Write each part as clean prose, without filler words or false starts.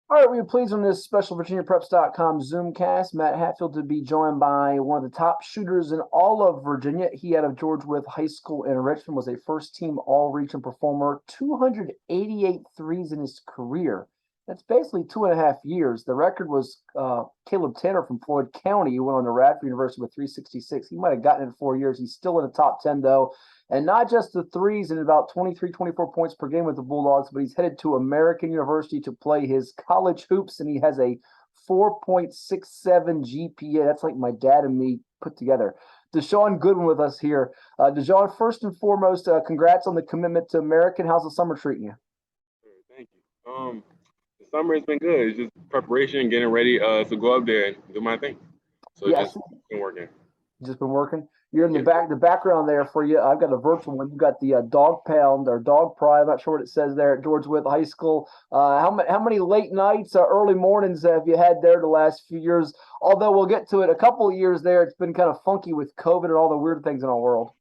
All right, we are pleased on this special VirginiaPreps.com Zoomcast. Matt Hatfield to be joined by one of the top shooters in all of Virginia. He out of George Wythe High School in Richmond was a first-team all-region performer, 288 threes in his career. That's basically 2.5 years. The record was Caleb Tanner from Floyd County, who went on to Radford University with 366. He might have gotten it in 4 years. He's still in the top 10, though. And not just the threes and about 23, 24 points per game with the Bulldogs, but he's headed to American University to play his college hoops, and he has a 4.67 GPA. That's like my dad and me put together. Deshawn Goodwyn with us here. Deshawn, first and foremost, congrats on the commitment to American. How's the summer treating you? Thank you. The summer has been good. It's just preparation, getting ready to go up there and do my thing. So Yes, just been working. just been working. You're in the background there for you. I've got a virtual one. You've got the dog pound or dog pride. I'm not sure what it says there at George Wythe High School. How many late nights, early mornings have you had there the last few years? Although we'll get to it. A couple of years there, it's been kind of funky with COVID and all the weird things in our world.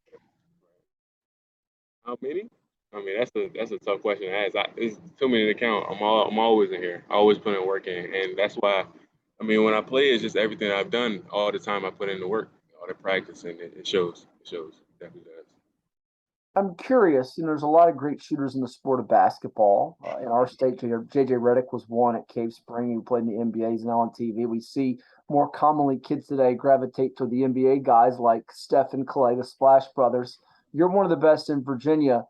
How many? I mean, that's a tough question to ask. It's too many to count. I'm always in here. I always put in work in, and that's why. I mean, when I play, it's just everything I've done all the time. I put in the work, all the practice, and it shows. It shows. It definitely does. I'm curious. There's a lot of great shooters in the sport of basketball. In our state, J.J. Redick was one at Cave Spring, who played in the NBA. He's now on TV. We see more commonly kids today gravitate to the NBA guys like Steph and Clay, the Splash Brothers. You're one of the best in Virginia.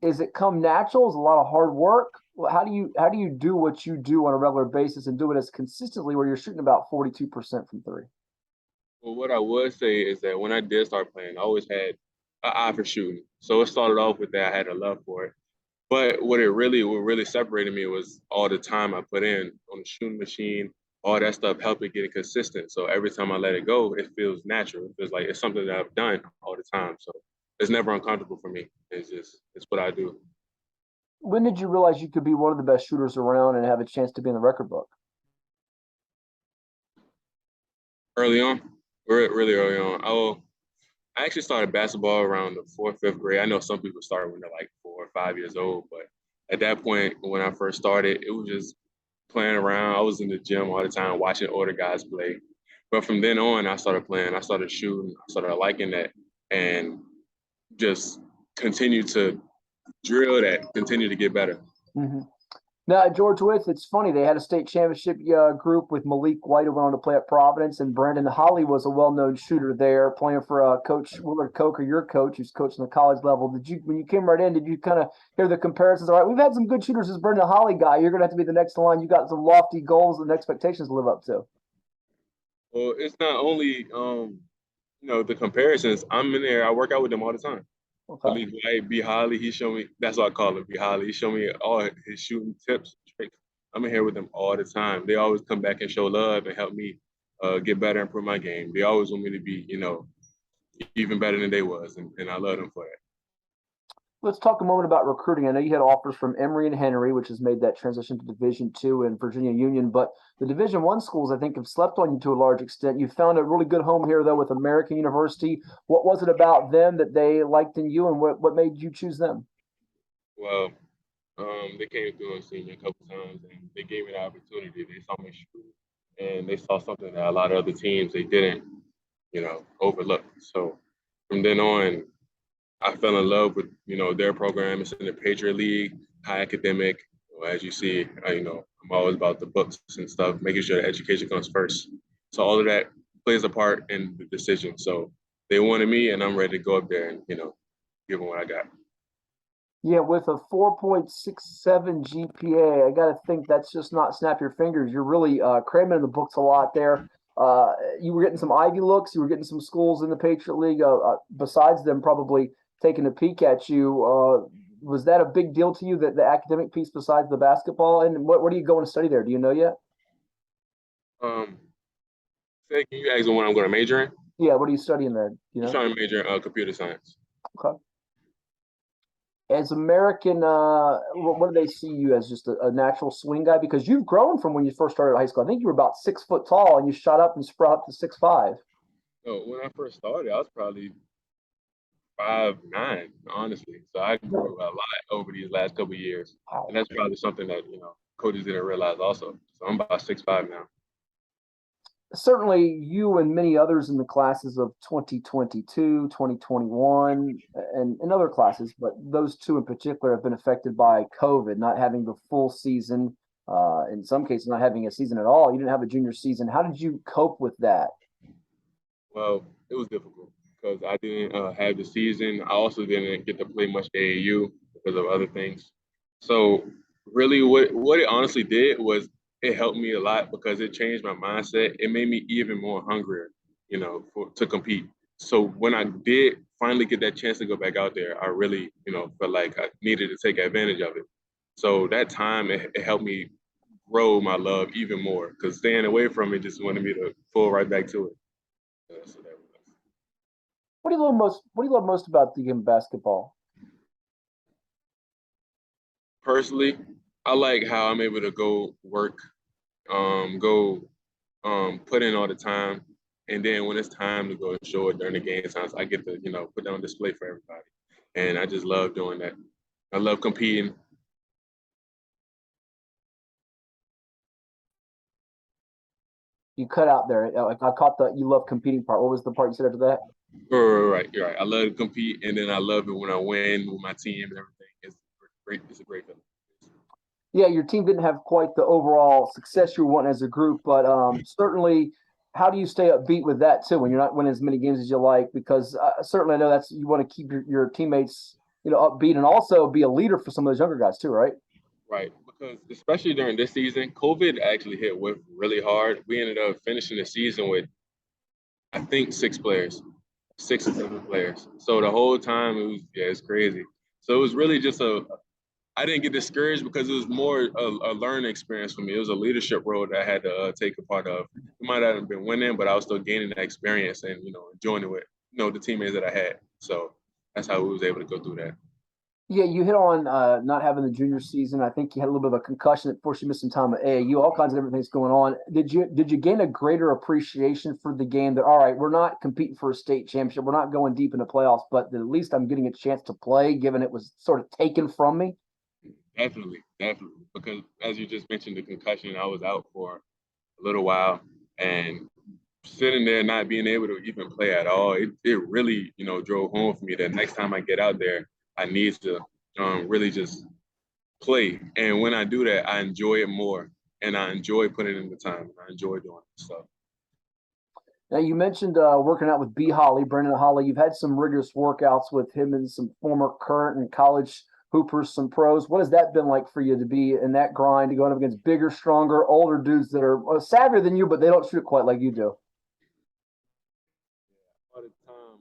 Is it come natural? Is it a lot of hard work? How do you do what you do on a regular basis and do it as consistently where you're shooting about 42% from three? Well, what I would say is that when I did start playing, I always had an eye for shooting. So it started off with that. I had a love for it. But what really separated me was all the time I put in on the shooting machine. All that stuff helped it get consistent. So every time I let it go, it feels natural. It feels like it's something that I've done all the time. So it's never uncomfortable for me. It's what I do. When did you realize you could be one of the best shooters around and have a chance to be in the record book? Early on, really early on. I actually started basketball around the fourth, fifth grade. I know some people start when they're like 4 or 5 years old, but at that point, when I first started, it was just playing around. I was in the gym all the time, watching older guys play. But from then on, I started playing. I started shooting. I started liking that, and just continue to drill that, continue to get better. Mm-hmm. Now, at George Wythe, it's funny. They had a state championship group with Malik White, who went on to play at Providence, and Brandon Holly was a well-known shooter there, playing for Coach Willard Coker, your coach, who's coaching the college level. When you came right in, did you kind of hear the comparisons? All right, we've had some good shooters. This Brandon Holly guy, you're going to have to be the next in line. You got some lofty goals and expectations to live up to. Well, it's not only the comparisons. I'm in there. I work out with them all the time. Okay. Malik White, B. Holly, he showed me. That's what I call him, B. Holly. He showed me all his shooting tips, tricks. I'm in here with them all the time. They always come back and show love and help me get better and improve my game. They always want me to be, even better than they was, and I love them for that. Let's talk a moment about recruiting. I know you had offers from Emory and Henry, which has made that transition to Division II and Virginia Union, but the Division I schools, I think, have slept on you to a large extent. You found a really good home here, though, with American University. What was it about them that they liked in you, and what made you choose them? Well, they came through and seen me a couple times, and they gave me the opportunity. They saw me shoot, and they saw something that a lot of other teams they didn't, overlook. So from then on, I fell in love with, their program. It's in the Patriot League, high academic. As you see, I'm always about the books and stuff, making sure the education comes first. So all of that plays a part in the decision. So they wanted me, and I'm ready to go up there and, give them what I got. Yeah, with a 4.67 GPA, I got to think that's just not snap your fingers. You're really cramming in the books a lot there. You were getting some Ivy looks. You were getting some schools in the Patriot League besides them probably taking a peek at you. Was that a big deal to you, that the academic piece besides the basketball? And what are you going to study there? Do you know yet? Um, Can you ask me what I'm going to major in? Yeah, what are you studying there? You I'm know? trying to major in computer science. Okay. As American, what do they see you as, just a natural swing guy? Because you've grown from when you first started high school. I think you were about 6 foot tall, and you shot up and sprout up to 6'5". So when I first started, I was probably 5'9", honestly. So I grew a lot over these last couple of years, and that's probably something that coaches didn't realize also. So I'm about 6'5" now. Certainly you and many others in the classes of 2022, 2021, and other classes, but those two in particular have been affected by COVID, not having the full season, in some cases not having a season at all. You didn't have a junior season. How did you cope with that? Well, it was difficult because I didn't have the season. I also didn't get to play much AAU because of other things. So really what it honestly did was it helped me a lot because it changed my mindset. It made me even more hungrier, to compete. So when I did finally get that chance to go back out there, I really, felt like I needed to take advantage of it. So that time it helped me grow my love even more because staying away from it just wanted me to fall right back to it. So that was What do you love most about the game of basketball? personally, I like how I'm able to go work, go put in all the time, and then when it's time to go and show it during the game times, I get to put that on display for everybody, and I just love doing that. I love competing. You cut out there. I caught the you love competing part. What was the part you said after that? Right, you're right. I love to compete, and then I love it when I win with my team and everything. It's great. It's a great feeling. Yeah, your team didn't have quite the overall success you want as a group, but certainly, how do you stay upbeat with that too when you're not winning as many games as you like? Because certainly, I know that's you want to keep your teammates upbeat and also be a leader for some of those younger guys too, right? Right, because especially during this season, COVID actually hit with really hard. We ended up finishing the season with I think 6 players, 6 or 7 players. So the whole time it's crazy. So it was really just I didn't get discouraged because it was more a learning experience for me. It was a leadership role that I had to take a part of. We might not have been winning, but I was still gaining that experience and enjoying it with the teammates that I had. So that's how we was able to go through that. Yeah, you hit on not having the junior season. I think you had a little bit of a concussion that forced you to miss some time at AAU. All kinds of different things going on. Did you gain a greater appreciation for the game? That all right, we're not competing for a state championship. We're not going deep in the playoffs, but at least I'm getting a chance to play, given it was sort of taken from me. Definitely, definitely. Because as you just mentioned, the concussion, I was out for a little while, and sitting there not being able to even play at all, it really, drove home for me that next time I get out there, I need to really just play. And when I do that, I enjoy it more, and I enjoy putting in the time. I enjoy doing it. So Now you mentioned working out with B. Holly, Brendan Holly. You've had some rigorous workouts with him and some former current and college hoopers, some pros. What has that been like for you to be in that grind, to going up against bigger, stronger, older dudes that are savvier than you, but they don't shoot quite like you do? all the time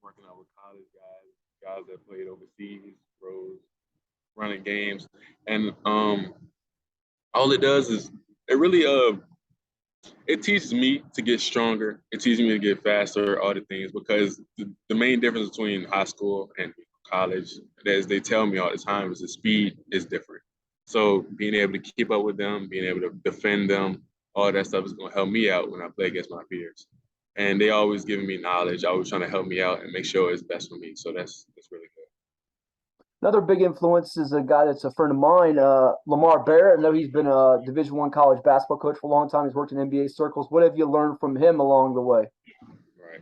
working out with college guys that played overseas, pros, running games, and all it does is it really it teaches me to get stronger. It teaches me to get faster, all the things, because the main difference between high school and college, as they tell me all the time, is the speed is different. So being able to keep up with them, being able to defend them, all that stuff is going to help me out when I play against my peers. And they always giving me knowledge, always trying to help me out and make sure it's best for me. So that's really good. Another big influence is a guy that's a friend of mine, Lamar Barrett. I know he's been a Division I college basketball coach for a long time. He's worked in NBA circles. What have you learned from him along the way? Right.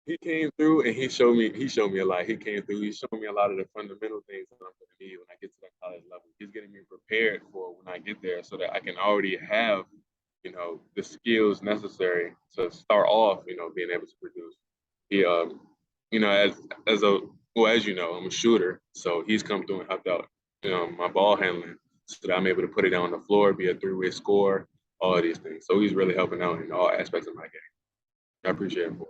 He came through and he showed me a lot. He came through, he showed me a lot of the fundamental things that I'm gonna need when I get to that college level. He's getting me prepared for when I get there so that I can already have, the skills necessary to start off, being able to produce. He as a well, as you know, I'm a shooter, so he's come through and helped out, my ball handling so that I'm able to put it down on the floor, be a three-way scorer, all of these things. So he's really helping out in all aspects of my game. I appreciate him for it.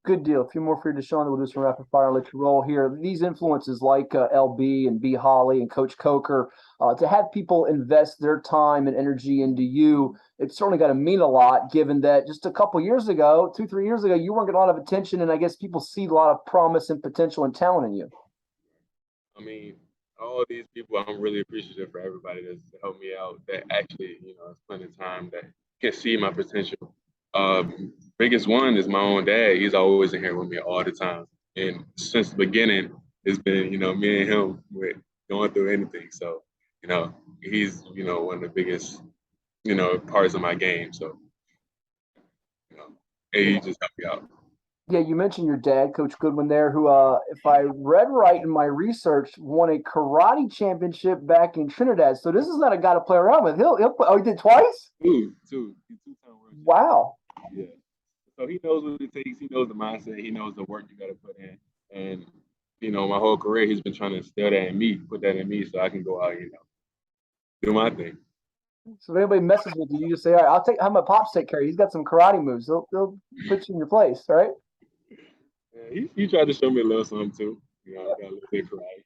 Good deal. A few more for you, Deshawn. Then we'll do some rapid fire and let you roll here. These influences like LB and B. Holly and Coach Coker, to have people invest their time and energy into you, it's certainly got to mean a lot, given that just a couple years ago, 2, 3 years ago, you weren't getting a lot of attention, and I guess people see a lot of promise and potential and talent in you. I mean, all these people, I'm really appreciative for everybody that's helped me out that actually, spending time that can see my potential. Biggest one is my own dad. He's always in here with me all the time. and since the beginning, it's been, me and him with going through anything. So, he's, one of the biggest, parts of my game. So, you know, he just helped me out. Yeah, you mentioned your dad, Coach Goodwin there, who, if I read right in my research, won a karate championship back in Trinidad. So this is not a guy to play around with. He'll play. Oh, he did twice? Two. He's two-time world champion. Wow. Yeah. So he knows what it takes. He knows the mindset. He knows the work you got to put in. And, my whole career, he's been trying to instill that in me, put that in me so I can go out, do my thing. So if anybody messes with you, you just say, all right, have my pops take care of you. He's got some karate moves. They'll put you in your place, right? Yeah, he tried to show me a little something too. I got a little bit karate.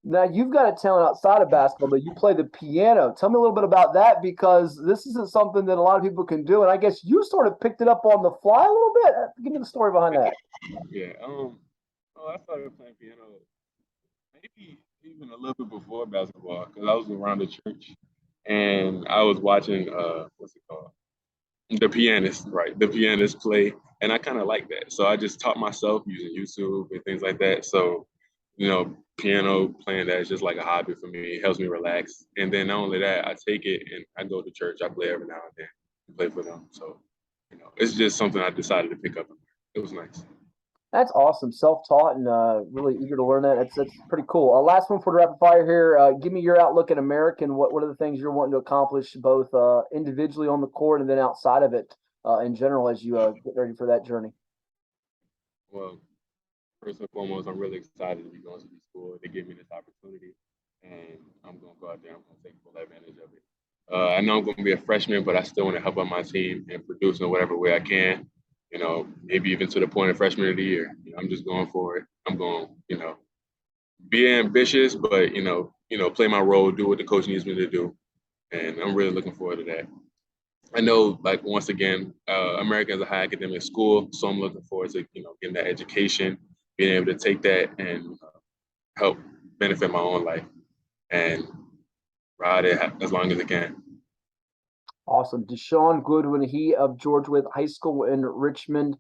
Now, you've got a talent outside of basketball, but you play the piano. Tell me a little bit about that, because this isn't something that a lot of people can do. And I guess you sort of picked it up on the fly a little bit. Give me the story behind that. Yeah. I started playing piano maybe even a little bit before basketball, because I was around the church and I was watching, what's it called? The Pianist, right? The Pianist play. And I kind of like that. So I just taught myself using YouTube and things like that. So, piano playing that is just like a hobby for me. It helps me relax. And then not only that, I take it and I go to church. I play every now and then, play for them. So, it's just something I decided to pick up. It was nice. That's awesome. Self-taught and really eager to learn that. That's pretty cool. Last one for the rapid fire here. Give me your outlook at America. What are the things you're wanting to accomplish, both individually on the court and then outside of it in general, as you get ready for that journey? Well, first and foremost, I'm really excited to be going to these schools. They give me this opportunity, and I'm going to go out there. I'm going to take full advantage of it. I know I'm going to be a freshman, but I still want to help out my team and produce in whatever way I can. Maybe even to the point of freshman of the year. I'm just going for it. I'm going, be ambitious, but play my role, do what the coach needs me to do, and I'm really looking forward to that. I know, like, once again, America is a high academic school, so I'm looking forward to getting that education, being able to take that and help benefit my own life and ride it as long as I can. Awesome. Deshawn Goodwyn, he of George Wythe High School in Richmond,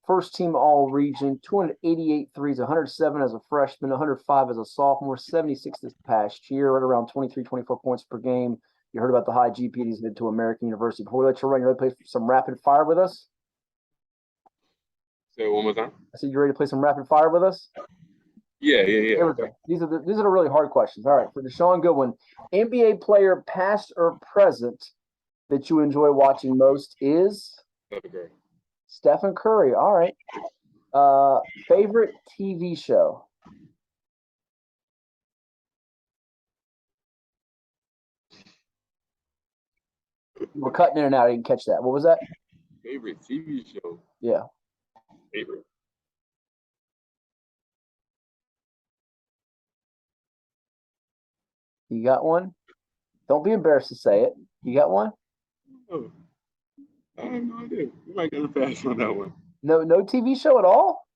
first team all-region, 288 threes, 107 as a freshman, 105 as a sophomore, 76 this past year, right around 23, 24 points per game. You heard about the high GPA he's headed to American University. Before we let you run, you ready to play some rapid fire with us? Say it one more time. I said, you ready to play some rapid fire with us? Yeah. Okay. These are the really hard questions. All right, for Deshawn Goodwyn, NBA player past or present that you enjoy watching most is Stephen Curry. All right. Favorite TV show? We're cutting in and out. I didn't catch that. What was that? Favorite TV show? Yeah. Favorite. You got one? Don't be embarrassed to say it. You got one? Oh, I have no idea. You might get a pass on that one. No TV show at all?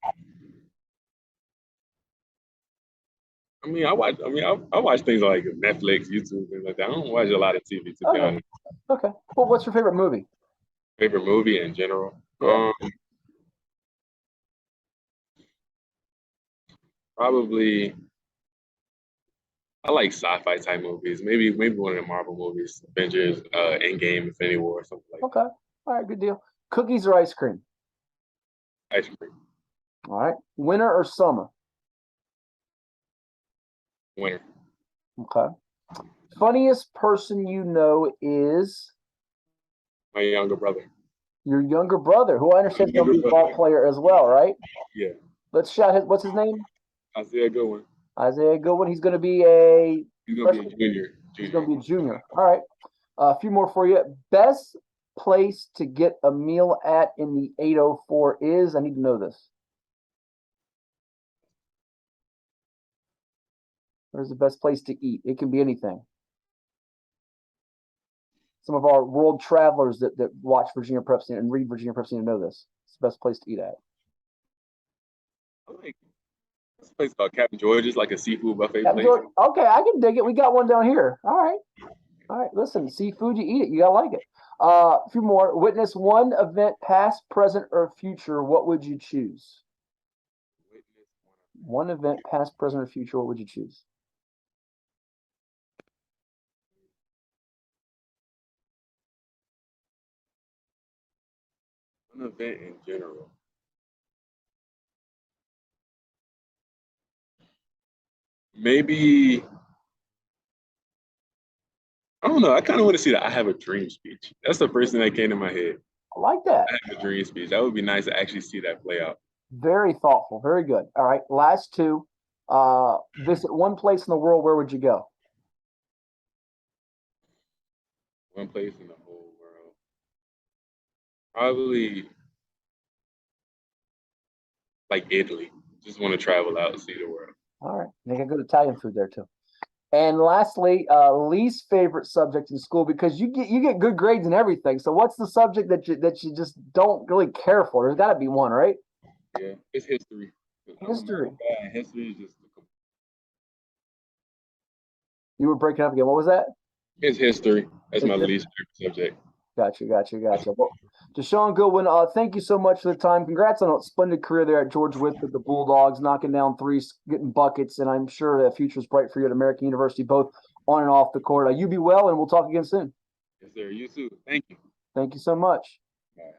I watch things like Netflix, YouTube, things like that. I don't watch a lot of TV, to be honest. Okay. Well, what's your favorite movie? Favorite movie in general? Yeah. Probably, I like sci-fi type movies. Maybe one of the Marvel movies, Avengers, Endgame, Infinity War, something like that. Okay. All right, good deal. Cookies or ice cream? Ice cream. All right. Winter or summer? Winter. Okay. Funniest person you know is? My younger brother. Your younger brother, who I understand is a ball player as well, right? Yeah. Let's shout what's his name? Isaiah Goodwyn. Isaiah Goodwyn. He's going to be a junior. He's going to be a junior. All right. A few more for you. Best place to get a meal at in the 804 is? I need to know this. Where's the best place to eat? It can be anything. Some of our world travelers that watch Virginia Prep and read Virginia Prep need to know this. It's the best place to eat at. I like this place called Captain George's, like a seafood buffet place. Okay, I can dig it. We got one down here. All right. Listen, seafood, you eat it. You gotta like it. A few more. Witness one event, past, present, or future. What would you choose? One event, past, present, or future, what would you choose? An event in general. Maybe I don't know. I kind of want to see that I have a dream speech. That's the first thing that came to my head. I like that. I have a dream speech. That would be nice to actually see that play out. Very thoughtful. Very good. All right. Last two. Visit one place in the world. Where would you go? One place in the whole world. Probably like Italy. Just want to travel out and see the world. All right. They got good Italian food there too. And lastly, least favorite subject in school, because you get good grades and everything. So what's the subject that you just don't really care for? There's got to be one, right? Yeah, it's history. History. History is just. You were breaking up again. What was that? It's history. That's my least favorite subject. Gotcha. Well, Deshawn Goodwyn, thank you so much for the time. Congrats on a splendid career there at George Wythe with the Bulldogs, knocking down threes, getting buckets, and I'm sure the future is bright for you at American University, both on and off the court. You be well, and we'll talk again soon. Yes, sir. You too. Thank you. Thank you so much. All right.